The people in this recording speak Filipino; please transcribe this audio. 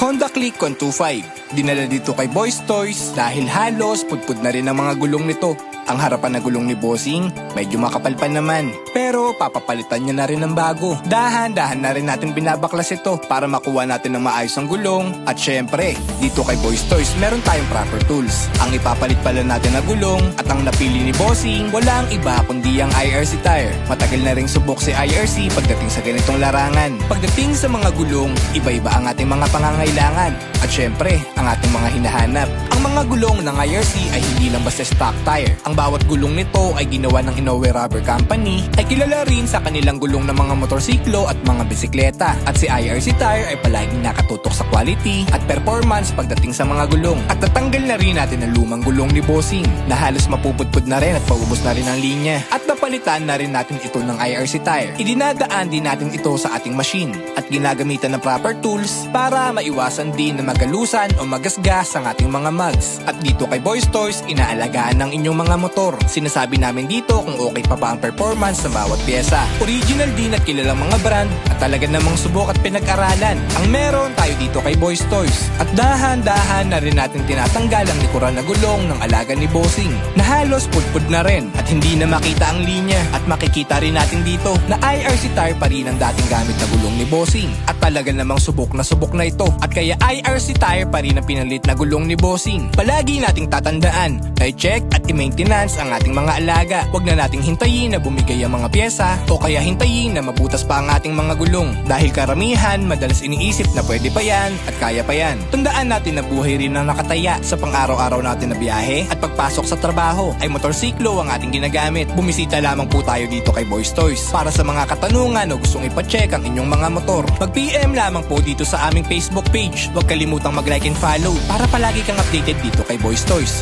Honda Click 125. Dinala dito kay Boys Toys dahil halos pudpud na rin ang mga gulong nito. Ang harapan na gulong ni Bossing, medyo makapal pa naman. Pero papapalitan niya na rin ng bago. Dahan-dahan na rin natin binabaklas ito para makuha natin ng maayos ang gulong. At syempre, dito kay Boys Toys, meron tayong proper tools. Ang ipapalit pala natin na gulong at ang napili ni Bossing, walang iba kundi ang IRC tire. Matagal na ring subok si IRC pagdating sa ganitong larangan. Pagdating sa mga gulong, iba-iba ang ating mga pangangailangan. At syempre, ang ating mga hinahanap. Ang mga gulong ng IRC ay hindi lang basta stock tire. Ang bawat gulong nito ay ginawa ng Inoue Rubber Company, ay kilala rin sa kanilang gulong ng mga motorsiklo at mga bisikleta. At si IRC Tire ay palaging nakatutok sa quality at performance pagdating sa mga gulong. At natanggal na rin natin ang lumang gulong ni Bossing na halos mapupudpud na rin at paubos na rin ang linya. At napalitan na rin natin ito ng IRC Tire. Idinadaan din natin ito sa ating machine at ginagamitan ng proper tools para maiwasan din na magalusan o magasgas ang ating mga mugs. At dito kay Boys Toys, inaalagaan ng inyong mga motor. Sinasabi namin dito kung okay pa ba ang performance ng bawat pyesa. Original din at kilalang mga brand at talaga namang subok at pinag-aralan ang meron tayo dito kay Boys Toys. At dahan-dahan na rin natin tinatanggal ang likuran na gulong ng alaga ni Bossing na halos pudpud na rin at hindi na makita ang linya. At makikita rin natin dito na IRC tire pa rin ang dating gamit na gulong ni Bossing. At talaga namang subok na ito. At kaya IRC tire pa rin ang pinalit na gulong ni Bossing. Palagi nating tatandaan na i-check at i-maintenance ang ating mga alaga. Huwag na nating hintayin na bumigay ang mga pyesa o kaya hintayin na mabutas pa ang ating mga gulong. Dahil karamihan madalas iniisip na pwede pa yan at kaya pa yan. Tandaan natin na buhay rin ang nakataya sa pang-araw-araw natin na biyahe at pagpasok sa trabaho ay motorsiklo ang ating ginagamit. Bumisita lamang po tayo dito kay Boys Toys para sa mga katanungan o gustong ipacheck ang inyong mga motor. Mag-PM lamang po dito sa aming Facebook page. Huwag kalimutang mag-like and follow para palagi kang updated dito kay Boys Toys.